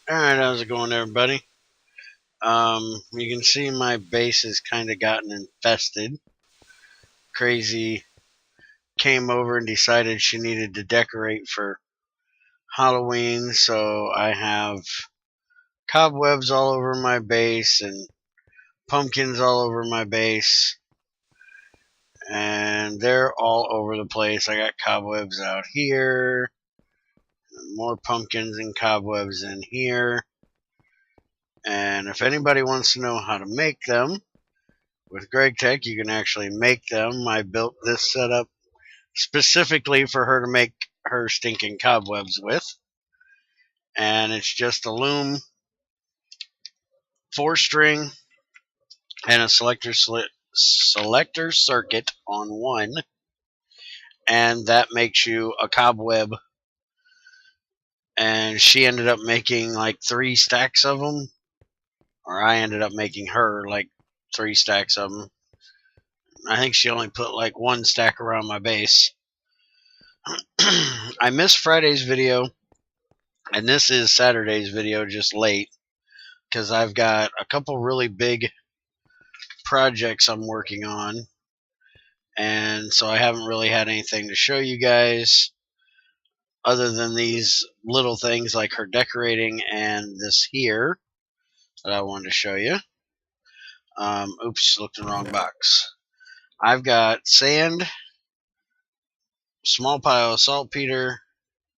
Alright, how's it going, everybody? You can see my base has kind of gotten infested. Crazy came over and decided she needed to decorate for Halloween, so I have cobwebs all over my base and pumpkins all over my base, and they're all over the place. I got cobwebs out here, more pumpkins and cobwebs in here, and if anybody wants to know how to make them, with Gregtech, you can actually make them. I built this setup specifically for her to make her stinking cobwebs with. And it's just a loom, 4-string, and a selector circuit on one. And that makes you a cobweb. And she ended up making like 3 stacks of them. Or I ended up making her like 3 stacks of them. I think she only put like 1 stack around my base. I missed Friday's video, and this is Saturday's video just late because I've got a couple really big projects I'm working on, and so I haven't really had anything to show you guys other than these little things like her decorating and this here that I wanted to show you. Oops, looked in the wrong box. I've got sand, small pile of saltpeter,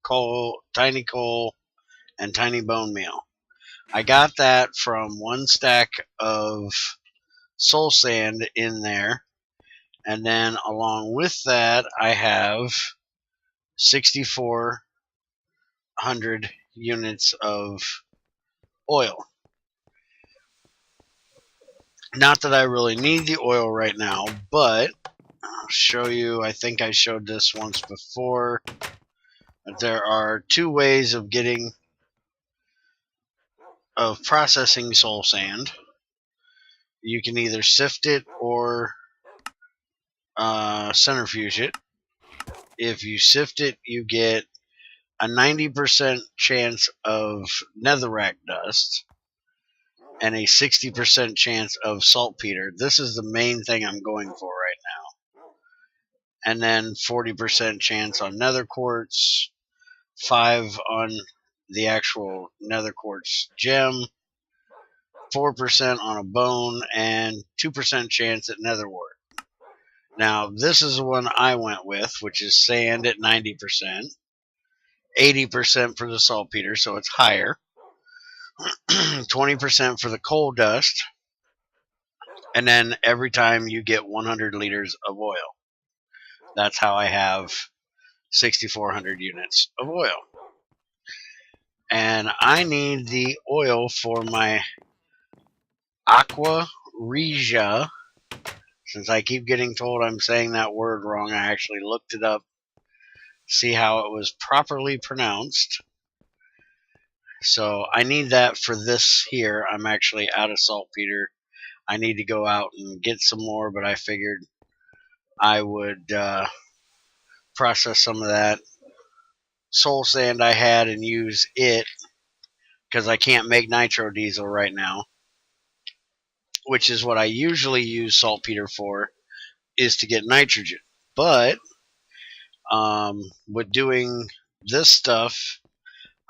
coal, and tiny bone meal. I got that from 1 stack of soul sand in there, and then along with that I have 6,400 units of oil. Not that I really need the oil right now, but I'll show you. I think I showed this once before. There are 2 ways of processing soul sand. You can either sift it or centrifuge it. If you sift it, you get a 90% chance of netherrack dust and a 60% chance of saltpeter. This is the main thing I'm going for right now. And then 40% chance on nether quartz, 5 on the actual nether quartz gem, 4% on a bone, and 2% chance at nether wart. Now, this is the one I went with, which is sand at 90%, 80% for the saltpeter, so it's higher, 20% for the coal dust, and then every time you get 100 liters of oil. That's how I have 6,400 units of oil. And I need the oil for my Aqua Regia. Since I keep getting told I'm saying that word wrong, I actually looked it up, see how it was properly pronounced. So I need that for this here. I'm actually out of saltpeter. I need to go out and get some more, but I figured I would process some of that soul sand I had and use it because I can't make nitro diesel right now, which is what I usually use saltpeter for, is to get nitrogen. But with doing this stuff,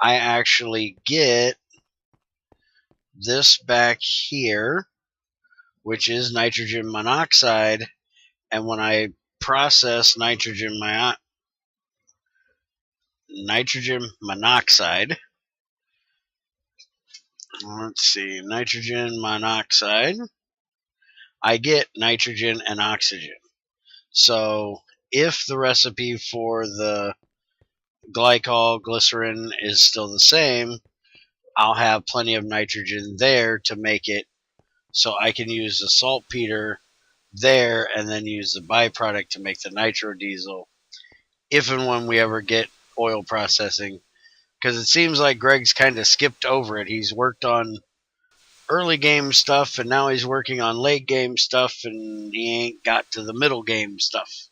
I actually get this back here, which is nitrogen monoxide, and when I process nitrogen monoxide, let's see, nitrogen monoxide, I get nitrogen and oxygen. So if the recipe for the glycol glycerin is still the same, I'll have plenty of nitrogen there to make it so I can use the saltpeter there and then use the byproduct to make the nitro diesel if and when we ever get oil processing, because it seems like Greg's kind of skipped over it. He's worked on early game stuff and now he's working on late game stuff, and he ain't got to the middle game stuff,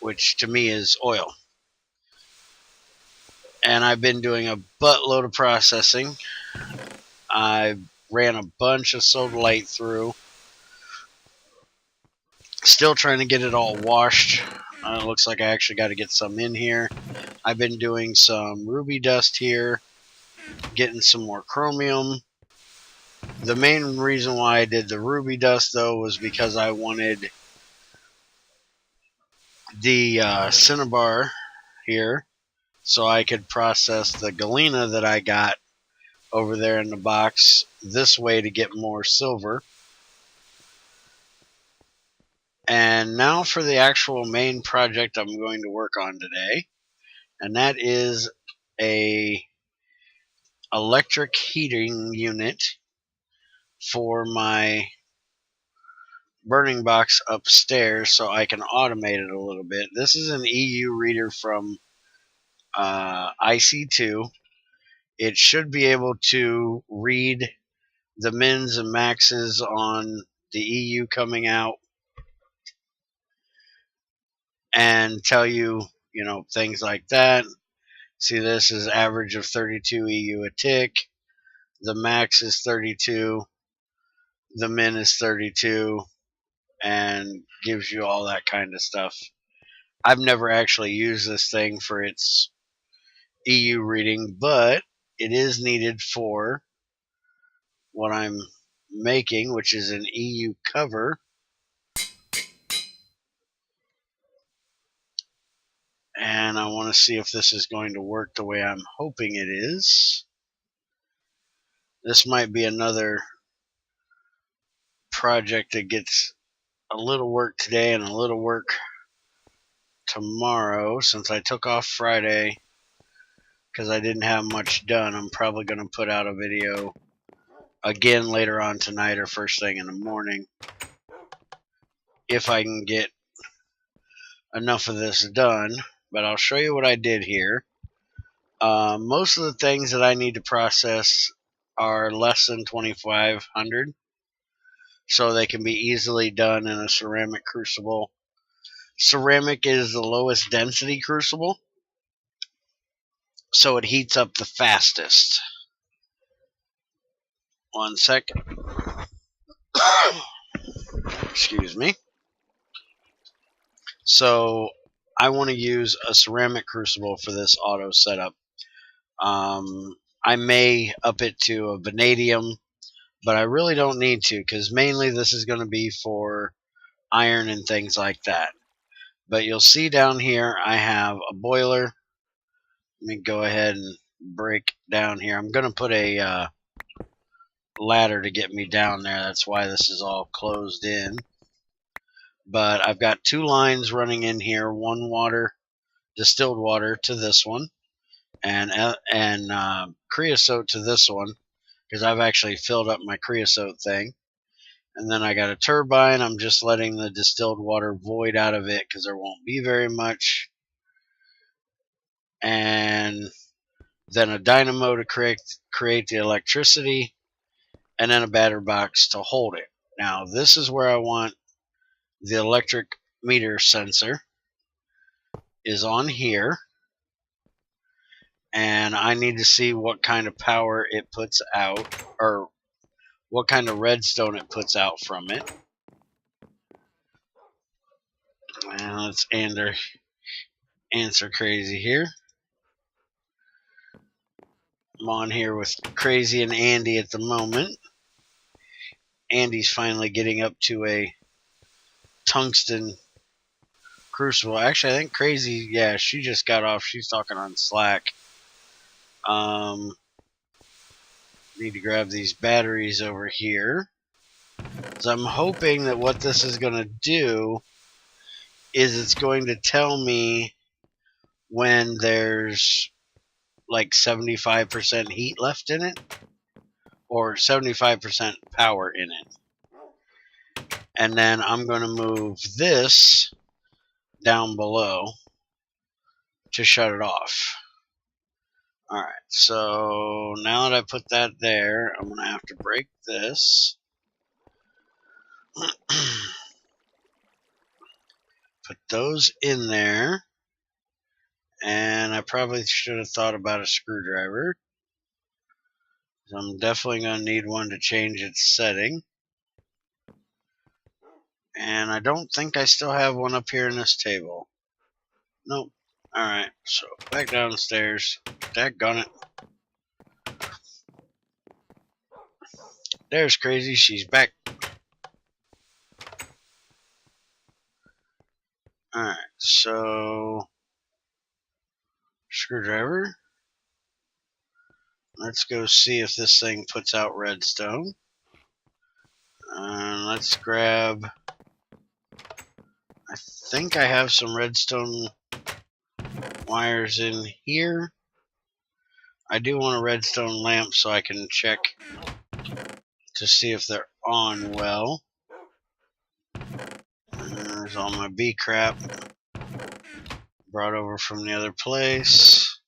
which to me is oil. And I've been doing a buttload of processing. I ran a bunch of soda light through. Still trying to get it all washed. It looks like I actually got to get some in here. I've been doing some ruby dust here, getting some more chromium. The main reason why I did the ruby dust, though, was because I wanted the cinnabar here so I could process the galena that I got over there in the box this way to get more silver. And now for the actual main project I'm going to work on today, and that is a electric heating unit for my burning box upstairs so I can automate it a little bit. This is an EU reader from IC2. It should be able to read the mins and maxes on the EU coming out and tell you, things like that. See, this is average of 32 EU a tick. The max is 32. The min is 32, and gives you all that kind of stuff. I've never actually used this thing for its EU reading, but it is needed for what I'm making, which is an EU cover. And I want to see if this is going to work the way I'm hoping it is. This might be another project that gets a little work today and a little work tomorrow, since I took off Friday because I didn't have much done. I'm probably going to put out a video again later on tonight or first thing in the morning if I can get enough of this done. But I'll show you what I did here. Most of the things that I need to process are less than 2,500, so they can be easily done in a ceramic crucible. Ceramic is the lowest density crucible, so it heats up the fastest. One second. Excuse me. So I want to use a ceramic crucible for this auto setup. I may up it to a vanadium, but I really don't need to, because mainly this is going to be for iron and things like that. But you'll see down here I have a boiler. Let me go ahead and break down here. I'm going to put a ladder to get me down there. That's why this is all closed in. But I've got two lines running in here, one water, distilled water to this one, and creosote to this one, because I've actually filled up my creosote thing. And then I got a turbine. I'm just letting the distilled water void out of it because there won't be very much. And then a dynamo to create the electricity, and then a battery box to hold it. Now this is where I want the electric meter sensor, is on here, and I need to see what kind of power it puts out, or what kind of redstone it puts out from it. And let's answer crazy here. I'm on here with Crazy and Andy at the moment. Andy's finally getting up to a tungsten crucible. Actually, I think Crazy, yeah, she just got off. She's talking on Slack. Need to grab these batteries over here. So I'm hoping that what this is going to do is it's going to tell me when there's like 75% heat left in it, or 75% power in it. And then I'm going to move this down below to shut it off. Alright, so now that I put that there, I'm going to have to break this. Put those in there. And I probably should have thought about a screwdriver. So I'm definitely going to need one to change its setting. And I don't think I still have one up here in this table. Nope. Alright, so back downstairs. Daggone it. There's Crazy, she's back. Alright, so screwdriver. Let's go see if this thing puts out redstone. Let's grab... I think I have some redstone wires in here. I do want a redstone lamp so I can check to see if they're on well. There's all my bee crap brought over from the other place.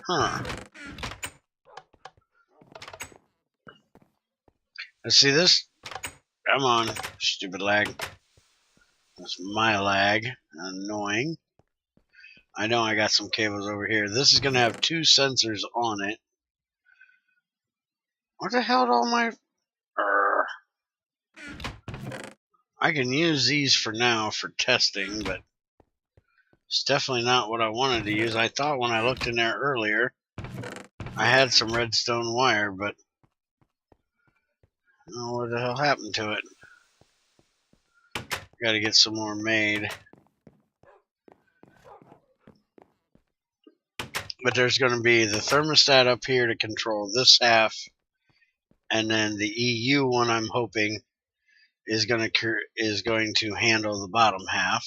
Huh. Let's see this. Come on, stupid lag. That's my lag. Annoying. I know I got some cables over here. This is going to have 2 sensors on it. What the hell did all my... I can use these for now for testing, but it's definitely not what I wanted to use. I thought when I looked in there earlier, I had some redstone wire, but I don't know what the hell happened to it. Got to get some more made. But there's going to be the thermostat up here to control this half, and then the EU one I'm hoping is going to handle the bottom half.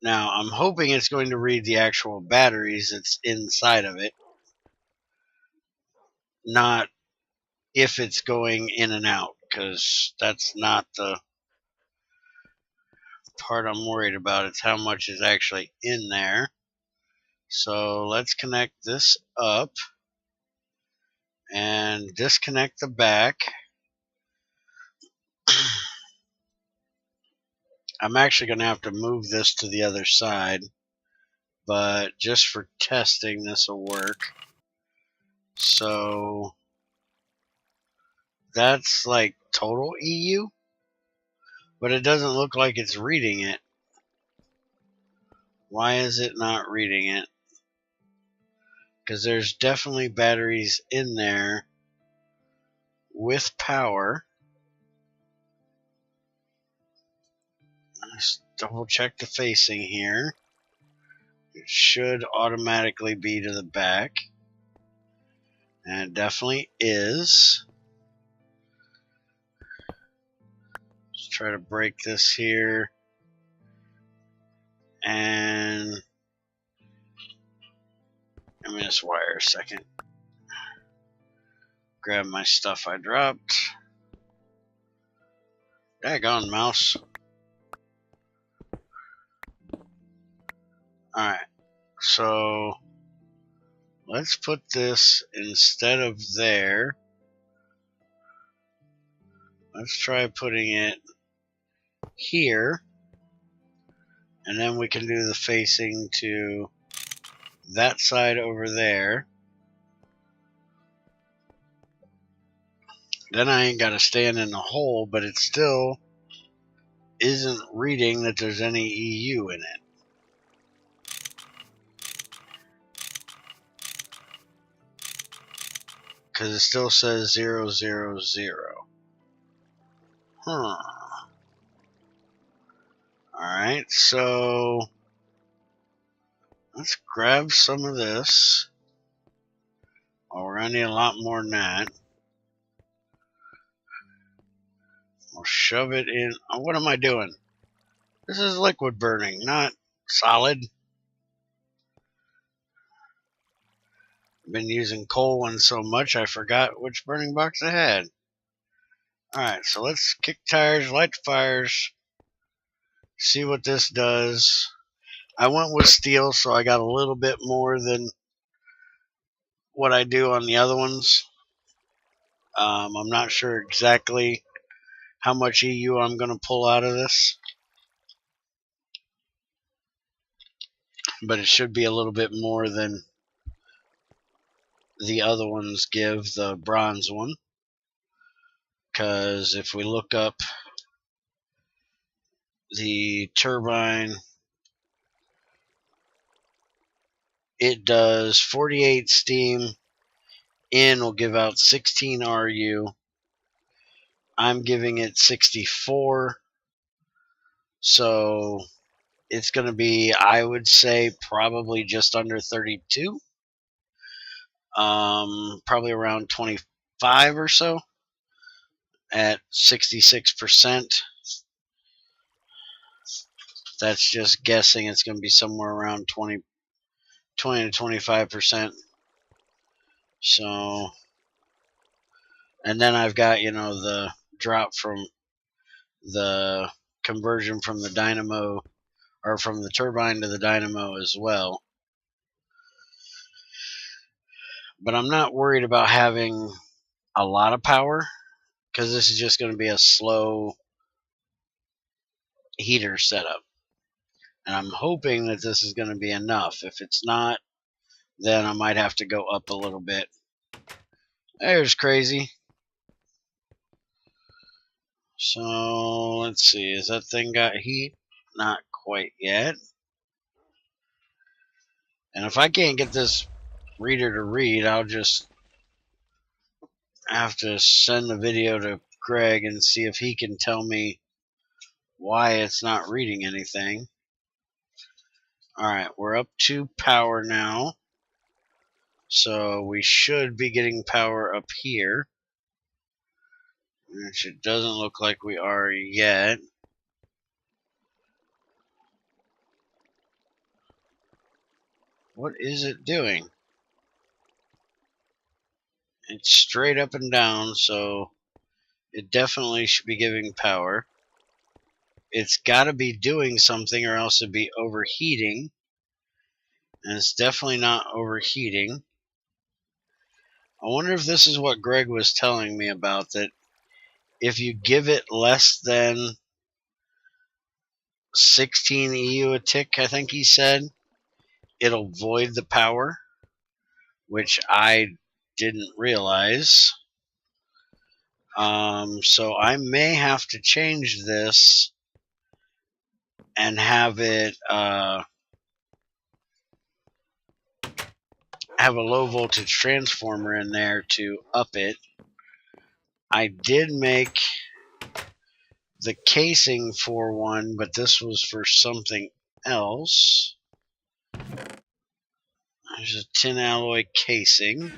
Now I'm hoping it's going to read the actual batteries that's inside of it, not if it's going in and out, because that's not the part I'm worried about. It's how much is actually in there. So let's connect this up and disconnect the back. I'm actually going to have to move this to the other side, but just for testing this will work. So that's like total EU, but it doesn't look like it's reading it. Why is it not reading it? Because there's definitely batteries in there with power. Let's double check the facing here. It should automatically be to the back. And it definitely is. Let's try to break this here. And give me this wire a second. Grab my stuff I dropped. Daggone mouse. Alright, so let's put this instead of there. Let's try putting it here. And then we can do the facing to that side over there. Then I ain't got to stand in the hole, but it still isn't reading that there's any EU in it. Because it still says 000. Alright, so let's grab some of this. Oh, we're going to need a lot more than that. We'll shove it in. Oh, what am I doing? This is liquid burning, not solid. I've been using coal ones so much I forgot which burning box I had. Alright, so let's kick tires, light the fires, see what this does. I went with steel, so I got a little bit more than what I do on the other ones. I'm not sure exactly how much EU I'm going to pull out of this. but it should be a little bit more than the other ones give, the bronze one. Because if we look up the turbine, it does 48 steam. In will give out 16 RU. I'm giving it 64. So it's going to be, I would say, probably just under 32. Probably around 25 or so at 66%. That's just guessing. It's going to be somewhere around 20 to 25%. So, and then I've got, the drop from the conversion from the dynamo, or from the turbine to the dynamo as well. But I'm not worried about having a lot of power, because this is just going to be a slow heater setup. And I'm hoping that this is going to be enough. If it's not, then I might have to go up a little bit. There's Crazy. So let's see, has that thing got heat? Not quite yet. And if I can't get this reader to read, I'll just have to send the video to Greg and see if he can tell me why it's not reading anything. Alright, we're up to power now. So we should be getting power up here, which it doesn't look like we are yet. What is it doing? It's straight up and down, so it definitely should be giving power. It's got to be doing something or else it'd be overheating. And it's definitely not overheating. I wonder if this is what Greg was telling me about, that if you give it less than 16 EU a tick, I think he said, it'll void the power, which I didn't realize. So I may have to change this and have it have a low voltage transformer in there to up it. I did make the casing for one, but this was for something else. There's a tin alloy casing.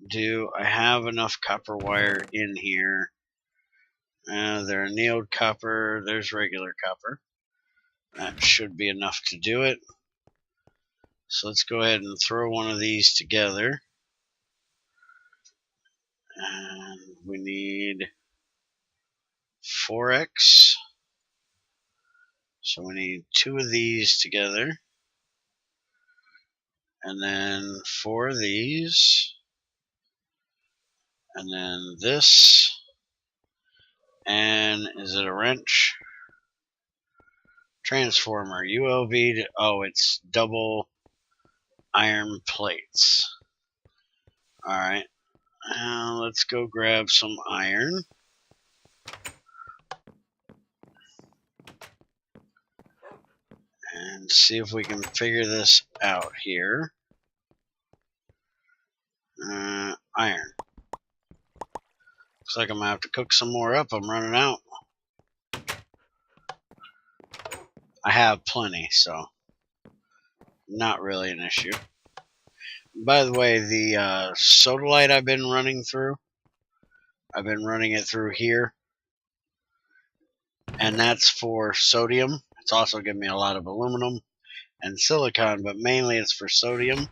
Do I have enough copper wire in here? There annealed copper. There's regular copper. That should be enough to do it. So let's go ahead and throw one of these together. And we need 4x. So we need 2 of these together. And then 4 of these. And then this. And is it a wrench? Transformer. ULV to, oh, it's double iron plates. Alright. Now let's go grab some iron. And see if we can figure this out here. Iron. Looks like I'm going to have to cook some more up. I'm running out. I have plenty, so not really an issue. By the way, the soda light I've been running it through here. And that's for sodium. It's also giving me a lot of aluminum and silicon, but mainly it's for sodium.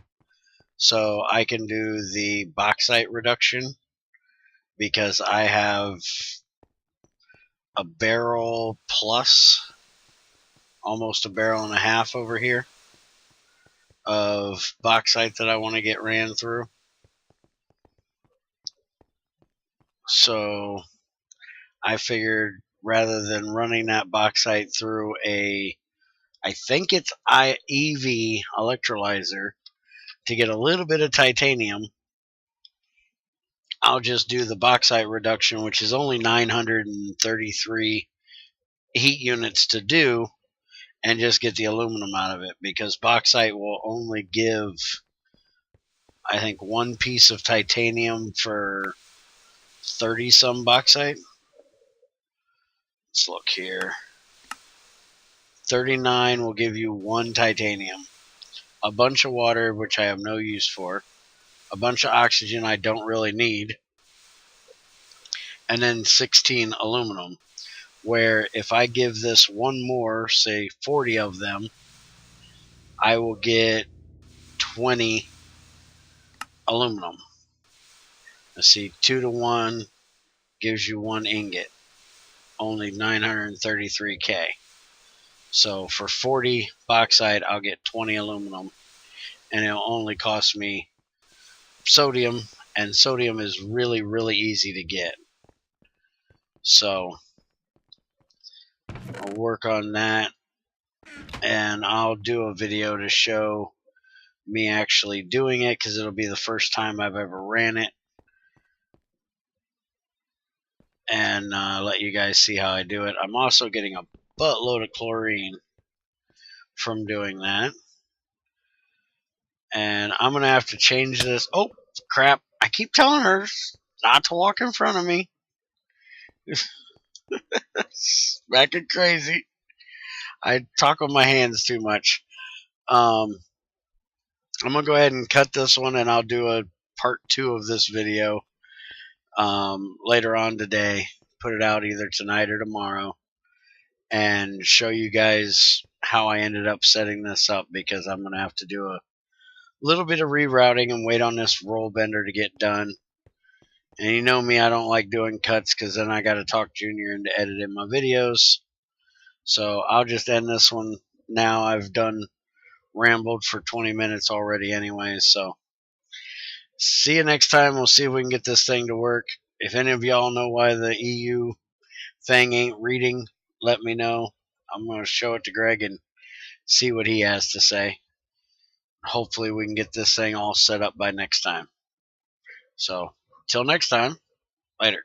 So I can do the bauxite reduction because I have a barrel plus, almost a barrel and a half over here of bauxite that I want to get ran through. So I figured rather than running that bauxite through a I think it's EV electrolyzer to get a little bit of titanium. I'll just do the bauxite reduction, which is only 933 heat units to do, and just get the aluminum out of it, because bauxite will only give, I think, one piece of titanium for 30 some bauxite. Let's look here. 39 will give you one titanium, a bunch of water, which I have no use for, a bunch of oxygen I don't really need, and then 16 aluminum. Where if I give this one more, say 40 of them, I will get 20 aluminum. Let's see, 2 to 1 gives you 1 ingot, only 933K. So for 40 bauxite, I'll get 20 aluminum, and it'll only cost me sodium, and sodium is really, really easy to get. So I'll work on that, and I'll do a video to show me actually doing it, because it'll be the first time I've ever ran it, and let you guys see how I do it. I'm also getting a buttload of chlorine from doing that, and I'm gonna have to change this. Oh crap, I keep telling her not to walk in front of me. Smacking crazy. I talk with my hands too much. I'm gonna go ahead and cut this one, and I'll do a part 2 of this video later on today. Put it out either tonight or tomorrow, and show you guys how I ended up setting this up, because I'm gonna have to do a little bit of rerouting and wait on this roll bender to get done. And you know me, I don't like doing cuts, because then I gotta talk Junior into editing my videos. So I'll just end this one now. I've rambled for 20 minutes already anyways. So see you next time. We'll see if we can get this thing to work. If any of y'all know why the EU thing ain't reading, let me know. I'm going to show it to Greg and see what he has to say. Hopefully we can get this thing all set up by next time. So till next time, later.